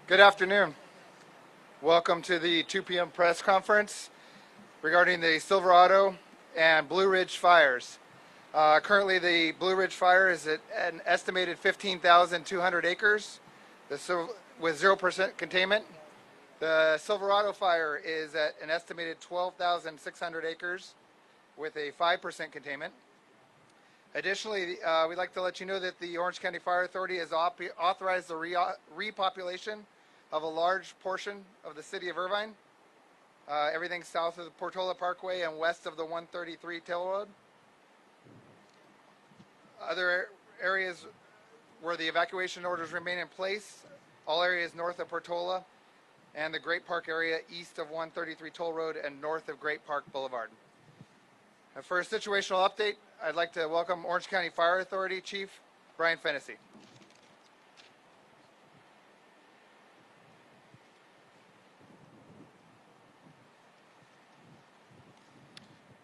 Good afternoon. Welcome to the 2 p.m. press conference regarding the Silverado and Blue Ridge fires. Currently, the Blue Ridge fire is at an estimated 15,200 acres with 0% containment. The Silverado fire is at an estimated 12,600 acres with a 5% containment. Additionally, we'd like to let you know that the Orange County Fire Authority has authorized the repopulation of a large portion of the city of Irvine, everything south of the Portola Parkway and west of the 133 Tail Road. Other areas where the evacuation orders remain in place, all areas north of Portola and the Great Park area east of 133 Toll Road and north of Great Park Boulevard. For a situational update, I'd like to welcome Orange County Fire Authority Chief Brian Fennessy.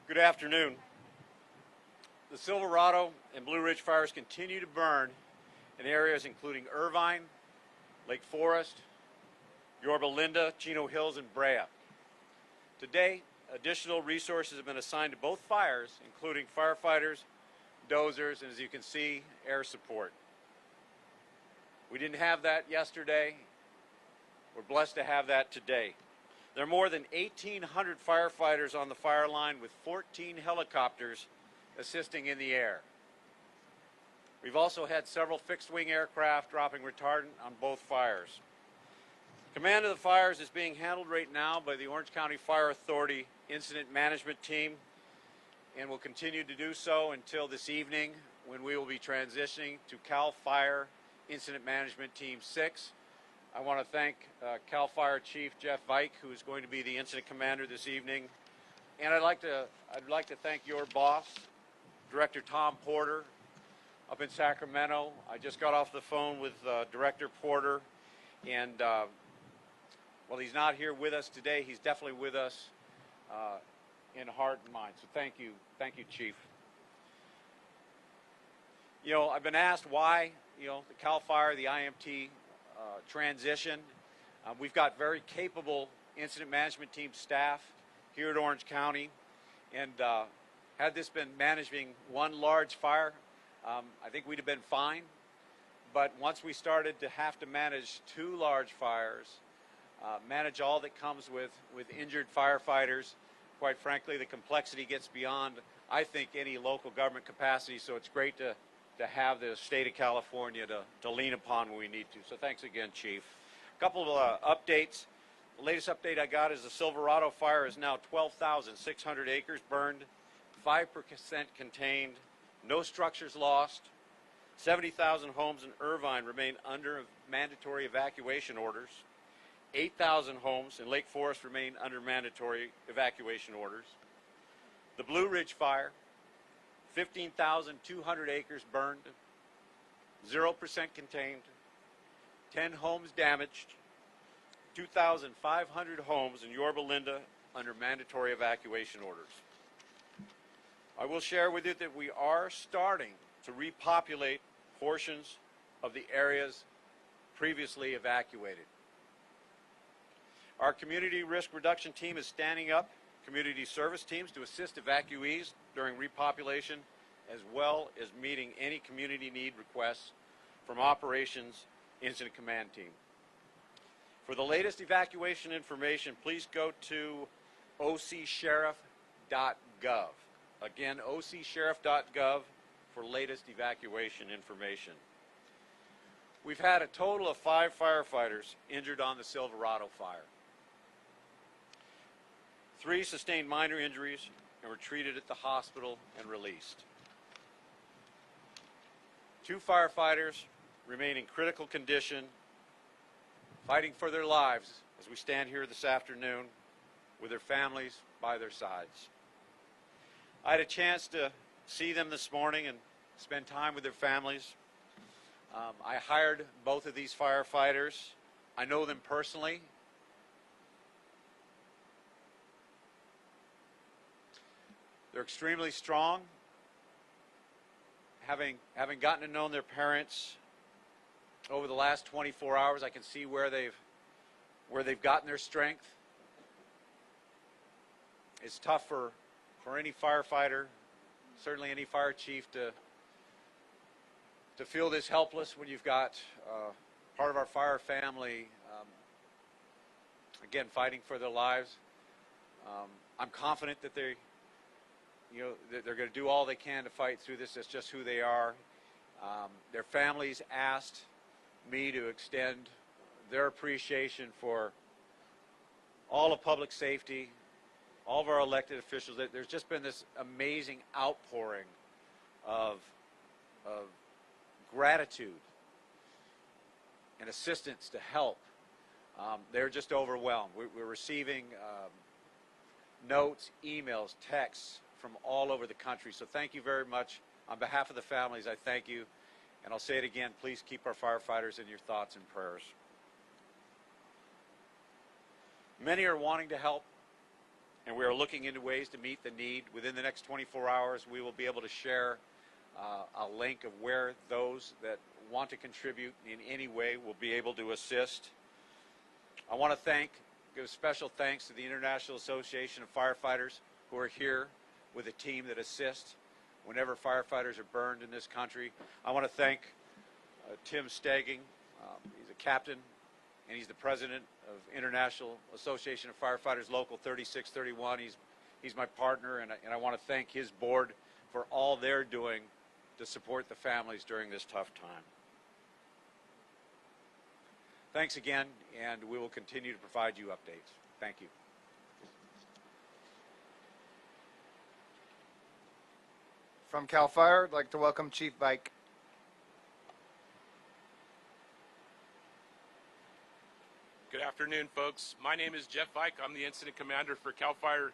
Good afternoon. The Silverado and Blue Ridge fires continue to burn in areas including Irvine, Lake Forest, Yorba Linda, Chino Hills, and Brea. Today, additional resources have been assigned to both fires, including firefighters, dozers, and as you can see, air support. We didn't have that yesterday. We're blessed to have that today. There are more than 1,800 firefighters on the fire line with 14 helicopters assisting in the air. We've also had several fixed-wing aircraft dropping retardant on both fires. Command of the fires is being handled right now by the Orange County Fire Authority Incident Management Team and will continue to do so until this evening when we will be transitioning to CAL FIRE Incident Management Team 6. I want to thank CAL FIRE Chief Jeff Vike, who is going to be the incident commander this evening. And I'd like to thank your boss, Director Tom Porter, up in Sacramento. I just got off the phone with Director Porter, and while he's not here with us today, he's definitely with us in heart and mind. So thank you, Chief. You know, I've been asked why, the CAL FIRE, the IMT transition. We've got very capable incident management team staff here at Orange County, and had this been managing one large fire, I think we'd have been fine. But once we started to have to manage two large fires, manage all that comes with injured firefighters, quite frankly, the complexity gets beyond, I think, any local government capacity. So it's great to have the state of California to lean upon when we need to. So thanks again, Chief. A couple of updates. The latest update I got is the Silverado fire is now 12,600 acres burned, 5% contained, no structures lost. 70,000 homes in Irvine remain under mandatory evacuation orders. 8,000 homes in Lake Forest remain under mandatory evacuation orders. The Blue Ridge fire, 15,200 acres burned, 0% contained, 10 homes damaged, 2,500 homes in Yorba Linda under mandatory evacuation orders. I will share with you that we are starting to repopulate portions of the areas previously evacuated. Our community risk reduction team is standing up community service teams to assist evacuees during repopulation, as well as meeting any community need requests from Operations Incident Command Team. For the latest evacuation information, please go to ocsheriff.gov. Again, ocsheriff.gov for latest evacuation information. We've had a total of 5 firefighters injured on the Silverado fire. 3 sustained minor injuries and were treated at the hospital and released. 2 firefighters remain in critical condition, fighting for their lives as we stand here this afternoon with their families by their sides. I had a chance to see them this morning and spend time with their families. I hired both of these firefighters. I know them personally. They're extremely strong. Having gotten to know their parents over the last 24 hours, I can see where they've where they've gotten their strength. It's tough for any firefighter, certainly any fire chief, to feel this helpless when you've got part of our fire family, again, fighting for their lives. I'm confident that they're going to do all they can to fight through this. That's just who they are. Their families asked me to extend their appreciation for all of public safety, all of our elected officials. There's just been this amazing outpouring of gratitude and assistance to help. They're just overwhelmed. We're receiving notes, emails, texts from all over the country. So thank you very much. On behalf of the families, I thank you. And I'll say it again, please keep our firefighters in your thoughts and prayers. Many are wanting to help, and we are looking into ways to meet the need. Within the next 24 hours, we will be able to share a link of where those that want to contribute in any way will be able to assist. I want to give special thanks to the International Association of Firefighters who are here with a team that assists whenever firefighters are burned in this country. I want to thank Tim Stagging. He's a captain, and he's the president of International Association of Firefighters Local 3631. He's my partner, and I want to thank his board for all they're doing to support the families during this tough time. Thanks again, and we will continue to provide you updates. Thank you. From CAL FIRE, I'd like to welcome Chief Vike. Good afternoon, folks. My name is Jeff Vike. I'm the Incident Commander for CAL FIRE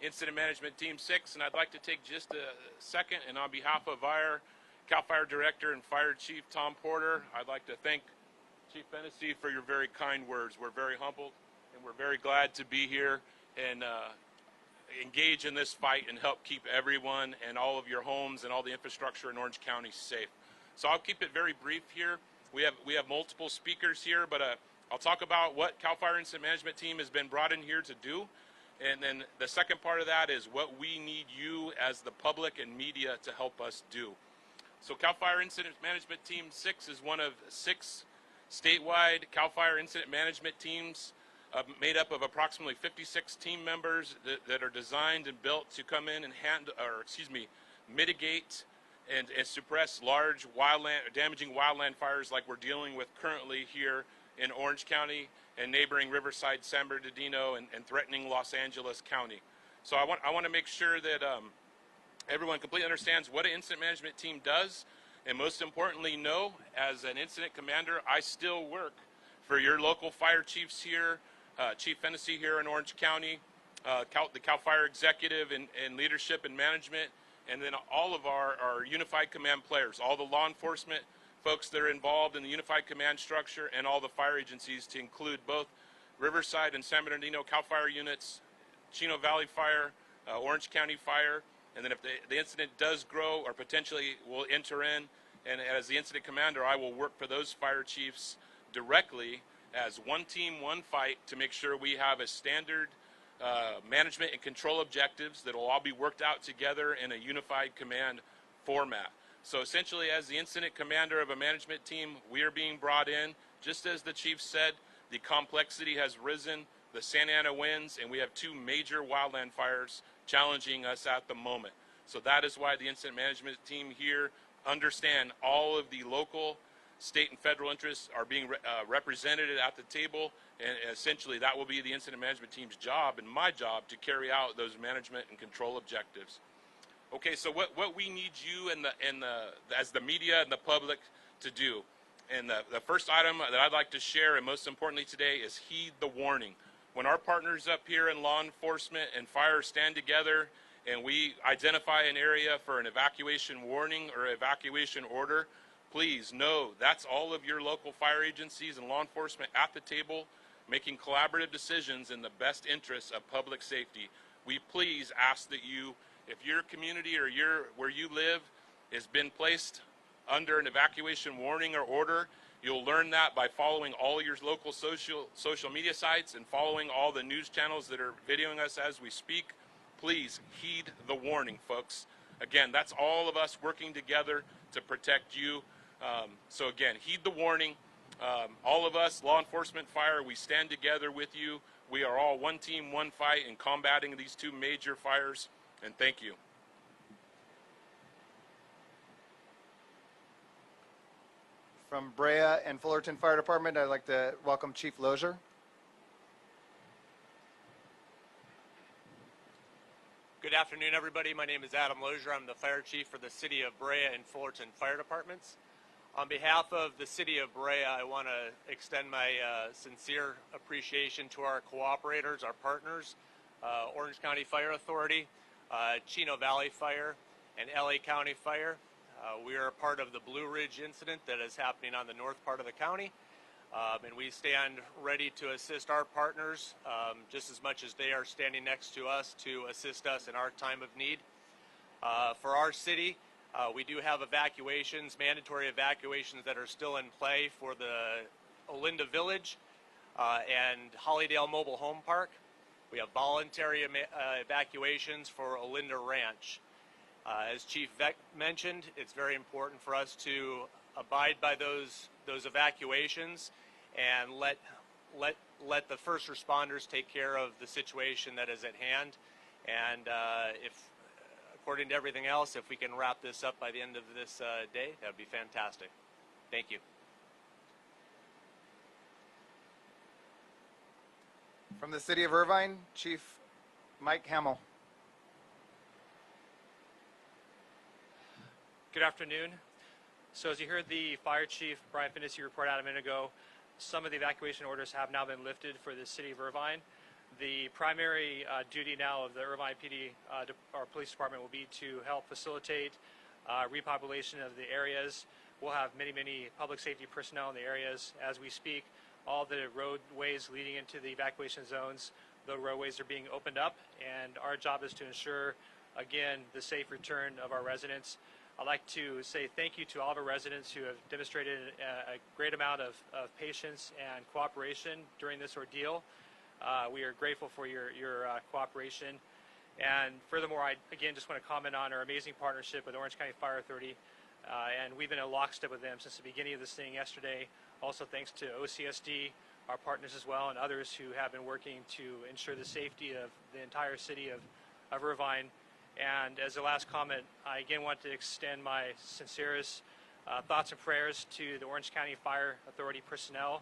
Incident Management Team 6, and I'd like to take just a second, and on behalf of our CAL FIRE Director and Fire Chief Tom Porter, I'd like to thank Chief Fennessy for your very kind words. We're very humbled, and we're very glad to be here and engage in this fight and help keep everyone and all of your homes and all the infrastructure in Orange County safe. So I'll keep it very brief here. We have multiple speakers here, but I'll talk about what CAL FIRE Incident Management Team has been brought in here to do. And then the second part of that is what we need you as the public and media to help us do. So CAL FIRE Incident Management Team 6 is one of 6 statewide CAL FIRE Incident Management Teams made up of approximately 56 team members that are designed and built to come in and mitigate and suppress large damaging wildland fires like we're dealing with currently here in Orange County and neighboring Riverside, San Bernardino, and threatening Los Angeles County. So I want to make sure that everyone completely understands what an incident management team does, and most importantly, know as an incident commander, I still work for your local fire chiefs here, Chief Fennessy here in Orange County, the CAL FIRE executive and leadership and management, and then all of our unified command players, all the law enforcement folks that are involved in the unified command structure, and all the fire agencies, to include both Riverside and San Bernardino CAL FIRE units, Chino Valley Fire, Orange County Fire, and then if the incident does grow or potentially will enter in, and as the incident commander, I will work for those fire chiefs directly as one team, one fight, to make sure we have a standard management and control objectives that will all be worked out together in a unified command format. So essentially, as the incident commander of a management team, we are being brought in, just as the chief said, the complexity has risen, the Santa Ana winds, and we have 2 major wildland fires challenging us at the moment. So that is why the incident management team here understand all of the local, state, and federal interests are being represented at the table, and essentially that will be the incident management team's job and my job to carry out those management and control objectives. Okay, so what we need you and as the media and the public to do, and the first item that I'd like to share, and most importantly today, is heed the warning. When our partners up here in law enforcement and fire stand together and we identify an area for an evacuation warning or evacuation order, please know that's all of your local fire agencies and law enforcement at the table making collaborative decisions in the best interests of public safety. We please ask that you, if your community or where you live has been placed under an evacuation warning or order, You'll learn that by following all your local social media sites and following all the news channels that are videoing us as we speak. Please heed the warning, folks. Again, that's all of us working together to protect you. So again, heed the warning. All of us, law enforcement, fire, we stand together with you. We are all one team, one fight in combating these two major fires, and thank you. From Brea and Fullerton Fire Department, I'd like to welcome Chief Lozier. Good afternoon, everybody. My name is Adam Lozier. I'm the fire chief for the City of Brea and Fullerton Fire Departments. On behalf of the City of Brea, I want to extend my sincere appreciation to our cooperators, our partners, Orange County Fire Authority, Chino Valley Fire, and LA County Fire. We are a part of the Blue Ridge incident that is happening on the north part of the county, and we stand ready to assist our partners just as much as they are standing next to us to assist us in our time of need. For our city, we do have evacuations, mandatory evacuations that are still in play for the Olinda Village and Hollydale Mobile Home Park. We have voluntary evacuations for Olinda Ranch. As Chief Vec mentioned, it's very important for us to abide by those evacuations and let the first responders take care of the situation that is at hand. And if, according to everything else, if we can wrap this up by the end of this day, that would be fantastic. Thank you. From the City of Irvine, Chief Mike Hamill. Good afternoon. So as you heard the Fire Chief Brian Finnissy report out a minute ago, some of the evacuation orders have now been lifted for the City of Irvine. The primary duty now of the Irvine PD, our police department, will be to help facilitate repopulation of the areas. We'll have many public safety personnel in the areas as we speak. All the roadways leading into the evacuation zones, the roadways are being opened up, and our job is to ensure, again, the safe return of our residents. I'd like to say thank you to all of our residents who have demonstrated a great amount of patience and cooperation during this ordeal. We are grateful for your cooperation. And furthermore, I again just want to comment on our amazing partnership with Orange County Fire Authority. And we've been in lockstep with them since the beginning of this thing yesterday. Also thanks to OCSD, our partners as well, and others who have been working to ensure the safety of the entire city of Irvine. And as a last comment, I again want to extend my sincerest thoughts and prayers to the Orange County Fire Authority personnel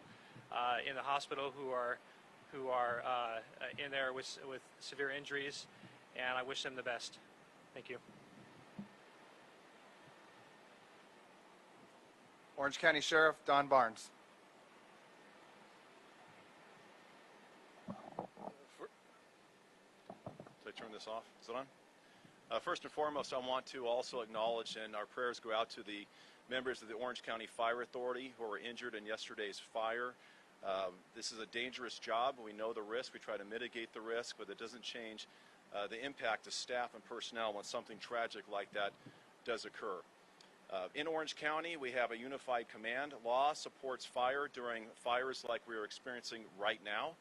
in the hospital who are in there with severe injuries, and I wish them the best. Thank you. Orange County Sheriff Don Barnes. Did I turn this off? Is it on? First and foremost, I want to also acknowledge, and our prayers go out to the members of the Orange County Fire Authority who were injured in yesterday's fire. This is a dangerous job. We know the risk. We try to mitigate the risk, but it doesn't change the impact to staff and personnel when something tragic like that does occur. In Orange County, we have a unified command. Law supports fire during fires like we are experiencing right now.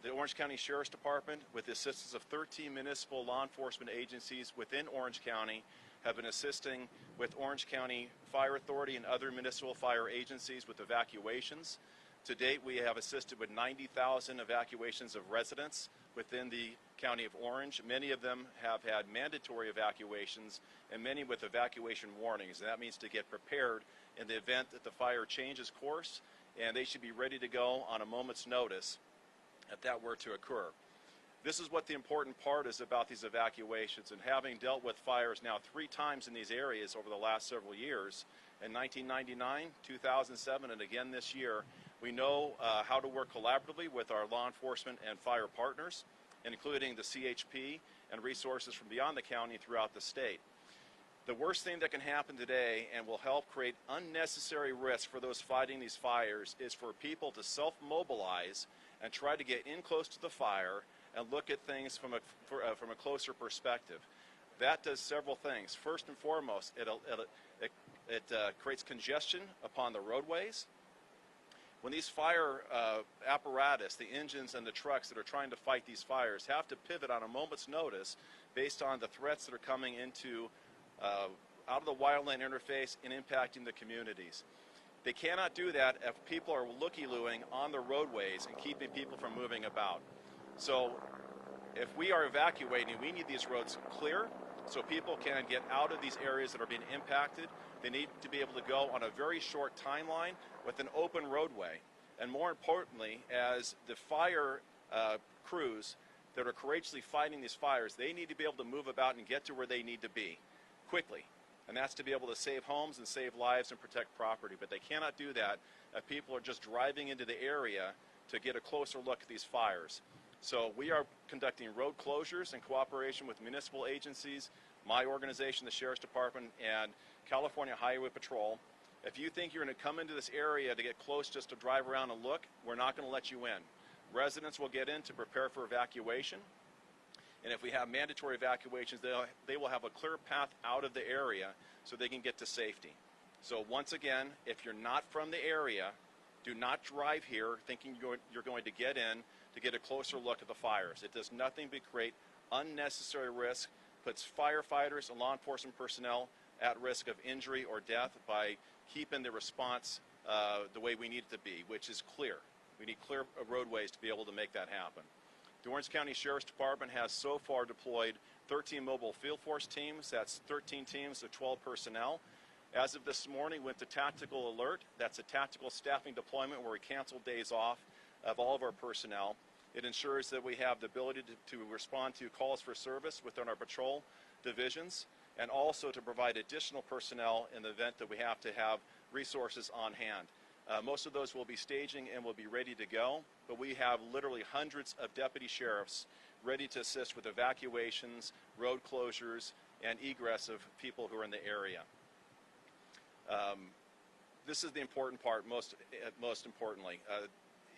The Orange County Sheriff's Department, with the assistance of 13 municipal law enforcement agencies within Orange County, have been assisting with Orange County Fire Authority and other municipal fire agencies with evacuations. To date, we have assisted with 90,000 evacuations of residents within the County of Orange. Many of them have had mandatory evacuations and many with evacuation warnings. And that means to get prepared in the event that the fire changes course, and they should be ready to go on a moment's notice if that were to occur. This is what the important part is about these evacuations, and having dealt with fires now 3 times in these areas over the last several years, in 1999, 2007, and again this year, we know how to work collaboratively with our law enforcement and fire partners, including the CHP and resources from beyond the county throughout the state. The worst thing that can happen today and will help create unnecessary risk for those fighting these fires is for people to self-mobilize and try to get in close to the fire and look at things from a closer perspective. That does several things. First and foremost, it It creates congestion upon the roadways. When these fire apparatus, the engines and the trucks that are trying to fight these fires have to pivot on a moment's notice based on the threats that are coming into out of the wildland interface and impacting the communities. They cannot do that if people are looky-looing on the roadways and keeping people from moving about. So if we are evacuating, we need these roads clear so people can get out of these areas that are being impacted. They need to be able to go on a very short timeline with an open roadway. And more importantly, as the fire crews that are courageously fighting these fires, they need to be able to move about and get to where they need to be quickly. And that's to be able to save homes and save lives and protect property. But they cannot do that if people are just driving into the area to get a closer look at these fires. So we are conducting road closures in cooperation with municipal agencies, my organization, the Sheriff's Department, and California Highway Patrol. If you think you're going to come into this area to get close just to drive around and look, we're not going to let you in. Residents will get in to prepare for evacuation. And if we have mandatory evacuations, they will have a clear path out of the area so they can get to safety. So once again, if you're not from the area, do not drive here thinking you're going to get in to get a closer look at the fires. It does nothing but create unnecessary risk, puts firefighters and law enforcement personnel at risk of injury or death by keeping the response the way we need it to be, which is clear. We need clear roadways to be able to make that happen. The Orange County Sheriff's Department has so far deployed 13 mobile field force teams. That's 13 teams of 12 personnel. As of this morning, went to tactical alert. That's a tactical staffing deployment where we cancel days off of all of our personnel. It ensures that we have the ability to respond to calls for service within our patrol divisions, and also to provide additional personnel in the event that we have to have resources on hand. Most of those will be staging and will be ready to go, but we have literally hundreds of deputy sheriffs ready to assist with evacuations, road closures, and egress of people who are in the area. This is the important part, most importantly.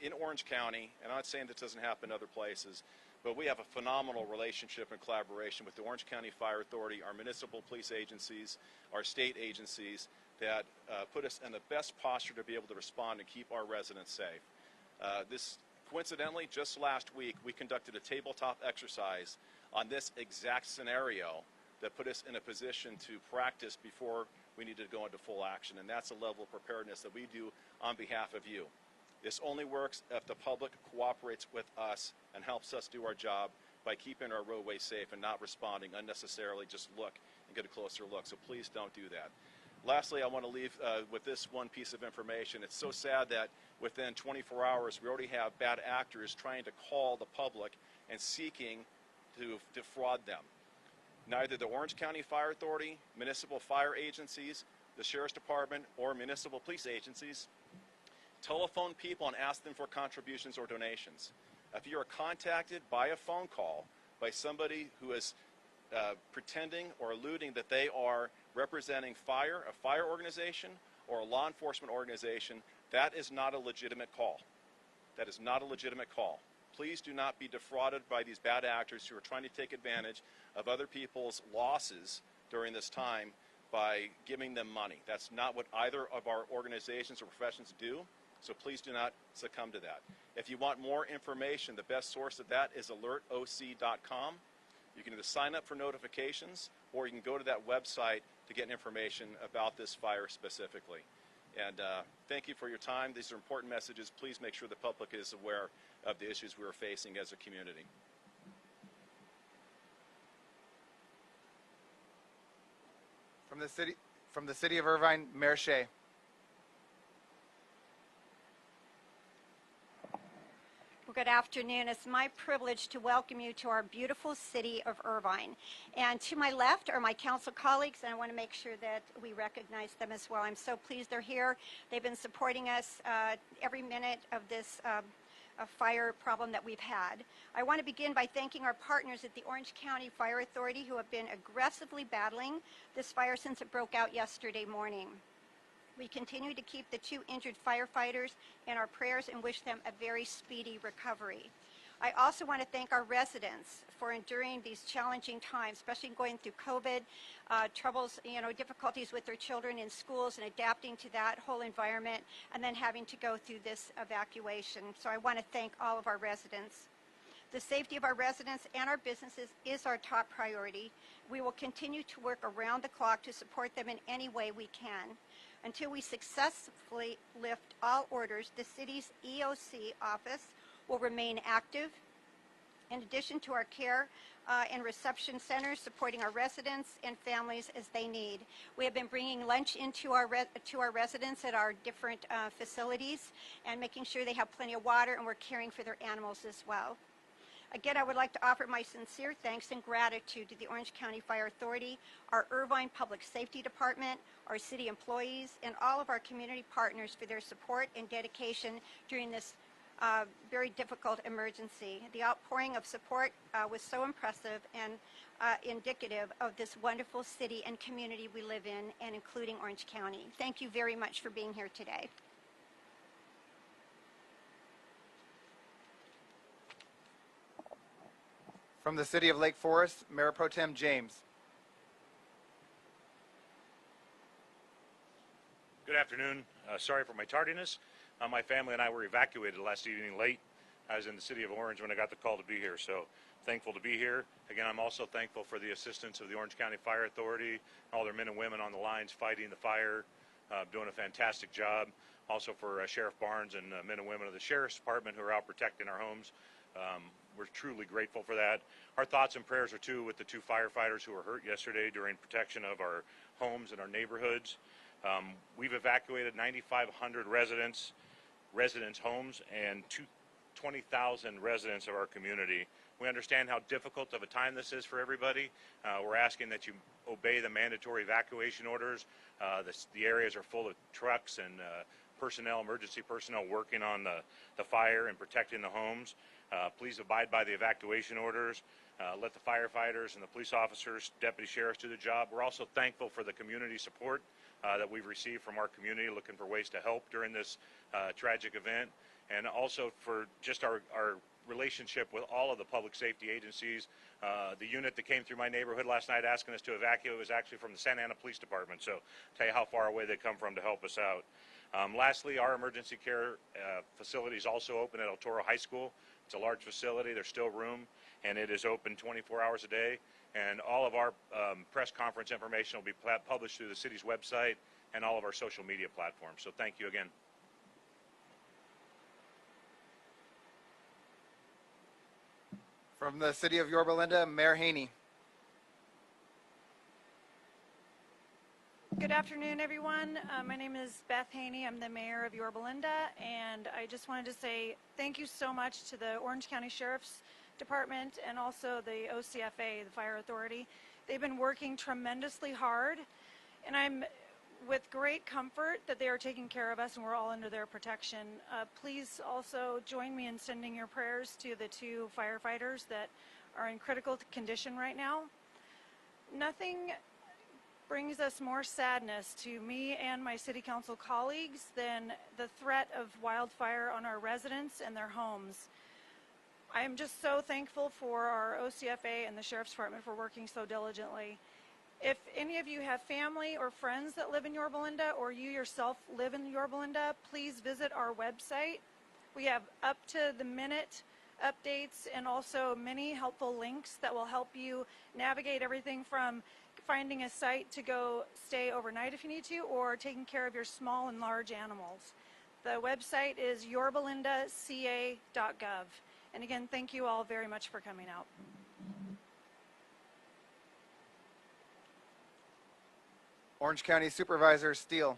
In Orange County, and I'm not saying this doesn't happen in other places, but we have a phenomenal relationship and collaboration with the Orange County Fire Authority, our municipal police agencies, our state agencies that put us in the best posture to be able to respond and keep our residents safe. Coincidentally, just last week, we conducted a tabletop exercise on this exact scenario that put us in a position to practice before we needed to go into full action, and that's a level of preparedness that we do on behalf of you. This only works if the public cooperates with us and helps us do our job by keeping our roadways safe and not responding unnecessarily, just look and get a closer look. So please don't do that. Lastly, I want to leave with this one piece of information. It's so sad that within 24 hours, we already have bad actors trying to call the public and seeking to defraud them. Neither the Orange County Fire Authority, municipal fire agencies, the Sheriff's Department, or municipal police agencies telephone people and ask them for contributions or donations. If you are contacted by a phone call by somebody who is pretending or alluding that they are representing a fire organization or a law enforcement organization, that is not a legitimate call. That is not a legitimate call. Please do not be defrauded by these bad actors who are trying to take advantage of other people's losses during this time by giving them money. That's not what either of our organizations or professions do, so please do not succumb to that. If you want more information, the best source of that is alertoc.com. You can either sign up for notifications, or you can go to that website to get information about this fire specifically. And thank you for your time. These are important messages. Please make sure the public is aware of the issues we are facing as a community. From the city of Irvine, Mayor Shea. Well, good afternoon. It's my privilege to welcome you to our beautiful city of Irvine. And to my left are my council colleagues, and I want to make sure that we recognize them as well. I'm so pleased they're here. They've been supporting us every minute of this fire problem that we've had. I want to begin by thanking our partners at the Orange County Fire Authority who have been aggressively battling this fire since it broke out yesterday morning. We continue to keep the 2 injured firefighters in our prayers and wish them a very speedy recovery. I also want to thank our residents for enduring these challenging times, especially going through COVID, troubles, difficulties with their children in schools and adapting to that whole environment, and then having to go through this evacuation. So I want to thank all of our residents. The safety of our residents and our businesses is our top priority. We will continue to work around the clock to support them in any way we can. Until we successfully lift all orders, the city's EOC office will remain active. In addition to our care and reception centers supporting our residents and families as they need. We have been bringing lunch into our residents at our different facilities and making sure they have plenty of water, and we're caring for their animals as well. Again, I would like to offer my sincere thanks and gratitude to the Orange County Fire Authority, our Irvine Public Safety Department, our city employees, and all of our community partners for their support and dedication during this very difficult emergency. The outpouring of support was so impressive and indicative of this wonderful city and community we live in, and including Orange County. Thank you very much for being here today. From the City of Lake Forest, Mayor Pro Tem James. Good afternoon. Sorry for my tardiness. My family and I were evacuated last evening late. I was in the city of Orange when I got the call to be here, so thankful to be here. Again, I'm also thankful for the assistance of the Orange County Fire Authority, all their men and women on the lines fighting the fire, doing a fantastic job. Also for Sheriff Barnes and men and women of the Sheriff's Department who are out protecting our homes. We're truly grateful for that. Our thoughts and prayers are too with the two firefighters who were hurt yesterday during protection of our homes and our neighborhoods. We've evacuated 9,500 residents' homes and 20,000 residents of our community. We understand how difficult of a time this is for everybody. We're asking that you obey the mandatory evacuation orders. The areas are full of trucks and emergency personnel working on the fire and protecting the homes. Please abide by the evacuation orders. Let the firefighters and the police officers, deputy sheriffs do the job. We're also thankful for the community support that we've received from our community, looking for ways to help during this tragic event, and also for just our relationship with all of the public safety agencies. The unit that came through my neighborhood last night asking us to evacuate was actually from the Santa Ana Police Department, so tell you how far away they come from to help us out. Lastly, our emergency care facility is also open at El Toro High School. It's a large facility. There's still room, and it is open 24 hours a day. And all of our press conference information will be published through the city's website and all of our social media platforms. So thank you again. From the City of Yorba Linda, Mayor Haney. Good afternoon, everyone. My name is Beth Haney. I'm the mayor of Yorba Linda, and I just wanted to say thank you so much to the Orange County Sheriff's Department and also the OCFA, the Fire Authority. They've been working tremendously hard, and I'm with great comfort that they are taking care of us and we're all under their protection. Please also join me in sending your prayers to the two firefighters that are in critical condition right now. Nothing brings us more sadness to me and my city council colleagues than the threat of wildfire on our residents and their homes. I am just so thankful for our OCFA and the Sheriff's Department for working so diligently. If any of you have family or friends that live in Yorba Linda, or you yourself live in Yorba Linda, please visit our website. We have up-to-the-minute updates and also many helpful links that will help you navigate everything from finding a site to go stay overnight if you need to, or taking care of your small and large animals. The website is yorbalindaca.gov. And again, thank you all very much for coming out. Orange County Supervisor Steele.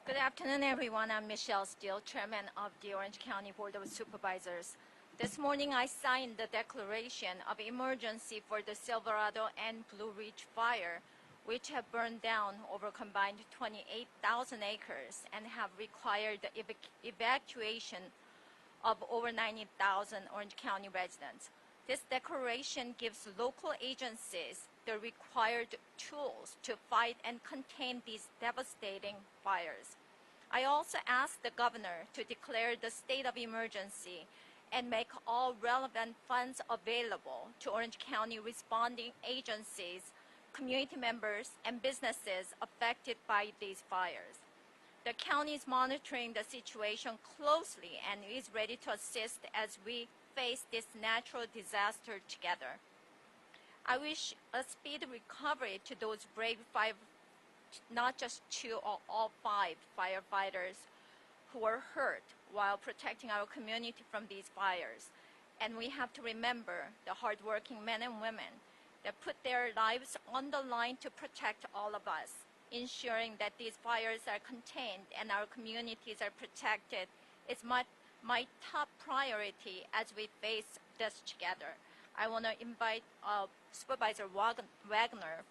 Good afternoon, everyone. I'm Michelle Steele, Chairman of the Orange County Board of Supervisors. This morning, I signed the declaration of emergency for the Silverado and Blue Ridge fire, which have burned down over combined 28,000 acres and have required the evacuation of over 90,000 Orange County residents. This declaration gives local agencies the required tools to fight and contain these devastating fires. I also asked the governor to declare the state of emergency and make all relevant funds available to Orange County responding agencies, community members, and businesses affected by these fires. The county is monitoring the situation closely and is ready to assist as we face this natural disaster together. I wish a speedy recovery to those brave not just 2 or all 5 firefighters who were hurt while protecting our community from these fires. And we have to remember the hardworking men and women that put their lives on the line to protect all of us. Ensuring that these fires are contained and our communities are protected is my top priority as we face this together. I want to invite Supervisor Wagner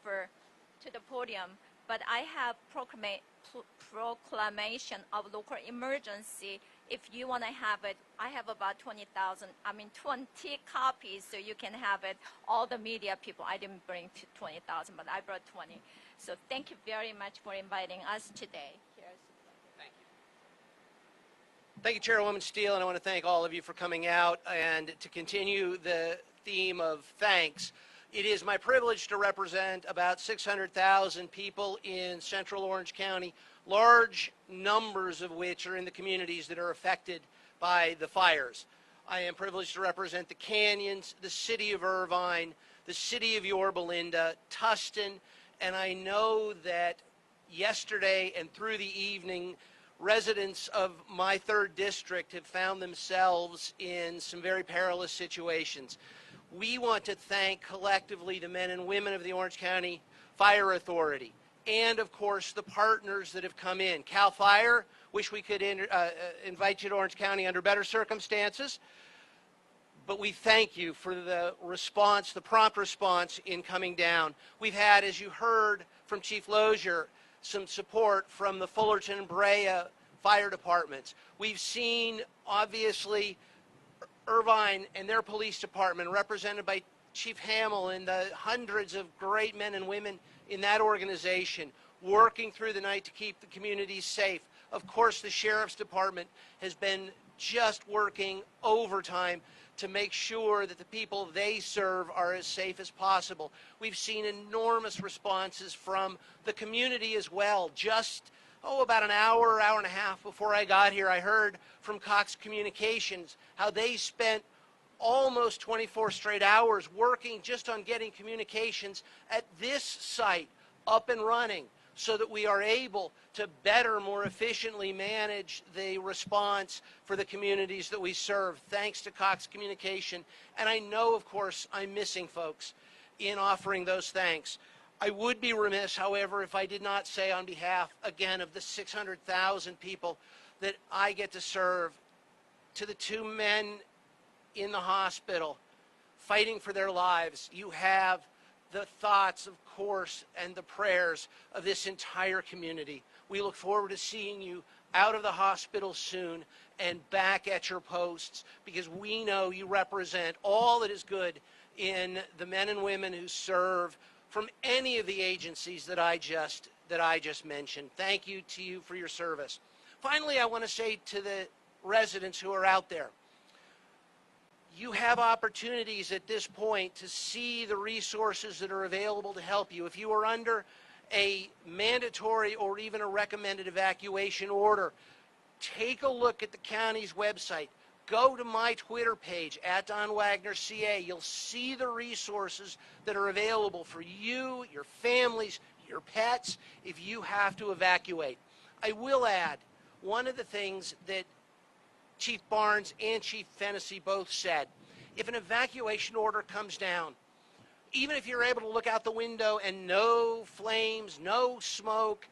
to the podium, but I have proclamation of local emergency. If you want to have it, I have about 20 copies, so you can have it. All the media people, I didn't bring 20,000, but I brought 20. So thank you very much for inviting us today. Thank you. Thank you, Chairwoman Steele, and I want to thank all of you for coming out. And to continue the theme of thanks, it is my privilege to represent about 600,000 people in central Orange County, large numbers of which are in the communities that are affected by the fires. I am privileged to represent the Canyons, the city of Irvine, the city of Yorba Linda, Tustin, and I know that yesterday and through the evening, residents of my 3rd district have found themselves in some very perilous situations. We want to thank collectively the men and women of the Orange County Fire Authority and, of course, the partners that have come in. CAL FIRE, wish we could invite you to Orange County under better circumstances, but we thank you for the response, the prompt response in coming down. We've had, as you heard from Chief Lozier, some support from the Fullerton and Brea fire departments. We've seen, obviously, Irvine and their police department, represented by Chief Hamill and the hundreds of great men and women in that organization, working through the night to keep the communities safe. Of course, the Sheriff's Department has been just working overtime to make sure that the people they serve are as safe as possible. We've seen enormous responses from the community as well. Just, about an hour and a half before I got here, I heard from Cox Communications how they spent almost 24 straight hours working just on getting communications at this site up and running so that we are able to better, more efficiently manage the response for the communities that we serve, thanks to Cox Communication. And I know, of course, I'm missing folks in offering those thanks. I would be remiss, however, if I did not say on behalf, again, of the 600,000 people that I get to serve, to the 2 men in the hospital fighting for their lives. You have the thoughts, of course, and the prayers of this entire community. We look forward to seeing you out of the hospital soon and back at your posts, because we know you represent all that is good in the men and women who serve from any of the agencies that I just mentioned. Thank you to you for your service. Finally, I want to say to the residents who are out there, you have opportunities at this point to see the resources that are available to help you. If you are under a mandatory or even a recommended evacuation order, take a look at the county's website. Go to my Twitter page, @DonWagnerCA. You'll see the resources that are available for you, your families, your pets, if you have to evacuate. I will add, one of the things that Chief Barnes and Chief Fennessy both said, if an evacuation order comes down, even if you're able to look out the window and no flames, no smoke,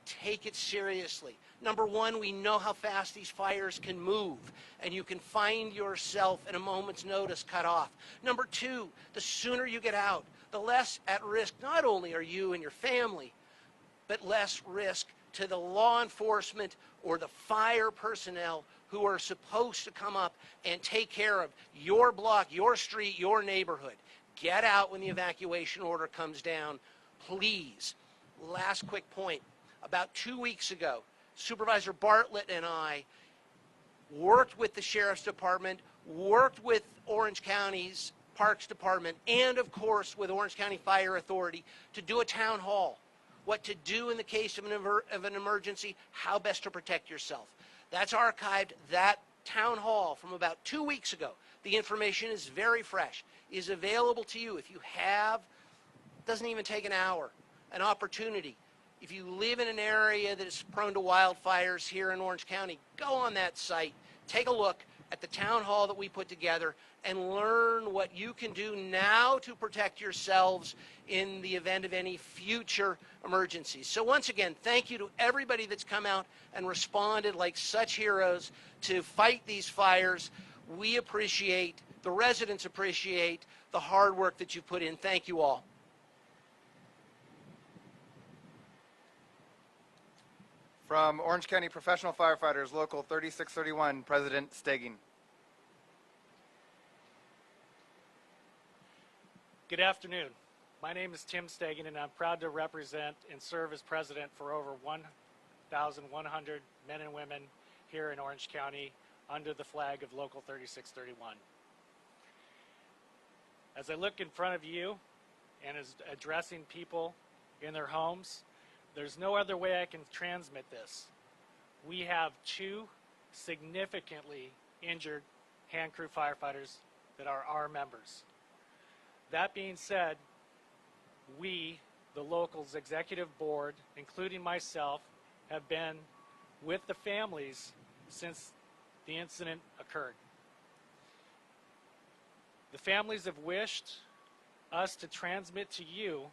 take it seriously. Number one, we know how fast these fires can move, and you can find yourself at a moment's notice cut off. Number two, the sooner you get out, the less at risk not only are you and your family, but less risk to the law enforcement or the fire personnel who are supposed to come up and take care of your block, your street, your neighborhood. Get out when the evacuation order comes down, please. Last quick point. About 2 weeks ago, Supervisor Bartlett and I worked with the Sheriff's Department, worked with Orange County's Parks Department, and of course with Orange County Fire Authority to do a town hall. What to do in the case of an emergency, how best to protect yourself. That's archived, that town hall from about 2 weeks ago. The information is very fresh, is available to you if you have, doesn't even take an hour, an opportunity. If you live in an area that is prone to wildfires here in Orange County, go on that site, take a look at the town hall that we put together, and learn what you can do now to protect yourselves in the event of any future emergencies. So once again, thank you to everybody that's come out and responded like such heroes to fight these fires. We appreciate, the residents appreciate the hard work that you've put in. Thank you all. From Orange County Professional Firefighters, Local 3631, President Stegin. Good afternoon. My name is Tim Stegin, and I'm proud to represent and serve as president for over 1,100 men and women here in Orange County under the flag of Local 3631. As I look in front of you and as addressing people in their homes, there's no other way I can transmit this. We have 2 significantly injured hand crew firefighters that are our members. That being said, we, the local's executive board, including myself, have been with the families since the incident occurred. The families have wished us to transmit to you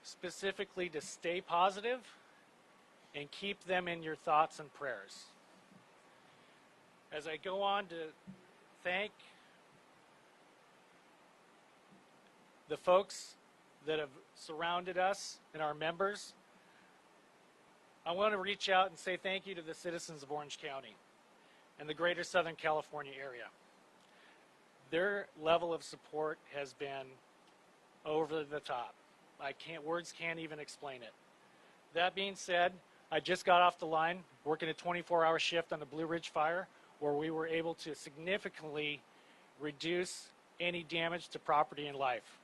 specifically to stay positive and keep them in your thoughts and prayers. As I go on to thank the folks that have surrounded us and our members, I want to reach out and say thank you to the citizens of Orange County and the greater Southern California area. Their level of support has been over the top. Words can't even explain it. That being said, I just got off the line working a 24-hour shift on the Blue Ridge fire, where we were able to significantly reduce any damage to property and life.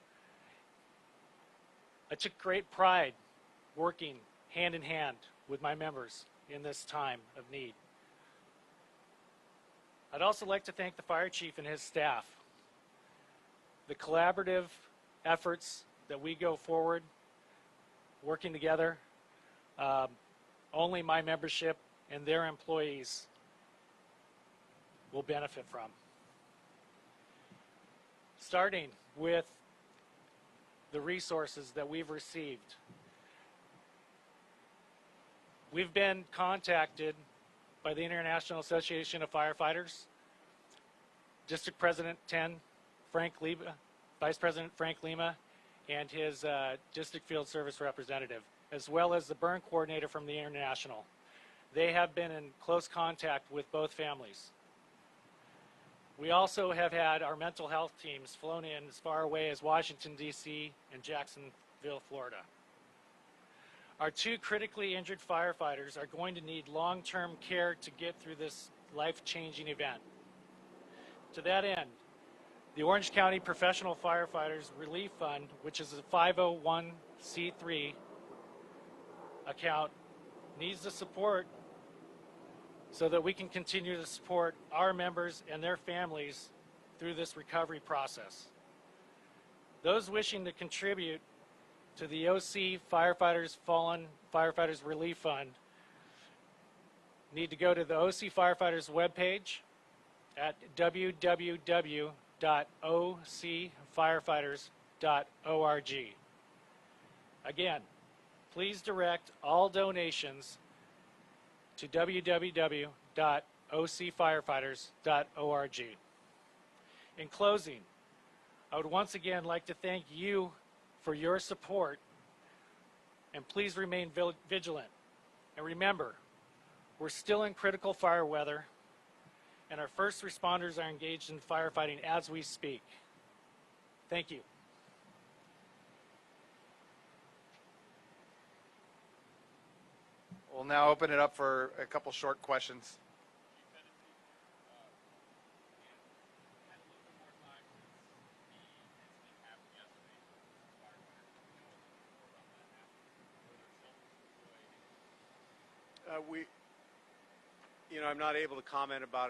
I took great pride working hand in hand with my members in this time of need. I'd also like to thank the fire chief and his staff. The collaborative efforts that we go forward, working together, only my membership and their employees will benefit from. Starting with the resources that we've received. We've been contacted by the International Association of Firefighters, District President 10, Frank Lima, Vice President Frank Lima, and his District Field Service representative, as well as the burn coordinator from the International. They have been in close contact with both families. We also have had our mental health teams flown in as far away as Washington, D.C. and Jacksonville, Florida. Our 2 critically injured firefighters are going to need long-term care to get through this life-changing event. To that end, the Orange County Professional Firefighters Relief Fund, which is a 501c3 account, needs the support so that we can continue to support our members and their families through this recovery process. Those wishing to contribute to the OC Firefighters Fallen Firefighters Relief Fund need to go to the OC Firefighters webpage at www.ocfirefighters.org. Again, please direct all donations to www.ocfirefighters.org. In closing, I would once again like to thank you for your support, and please remain vigilant. And remember, we're still in critical fire weather, and our first responders are engaged in firefighting as we speak. Thank you. We'll now open it up for a couple short questions. I'm not able to comment about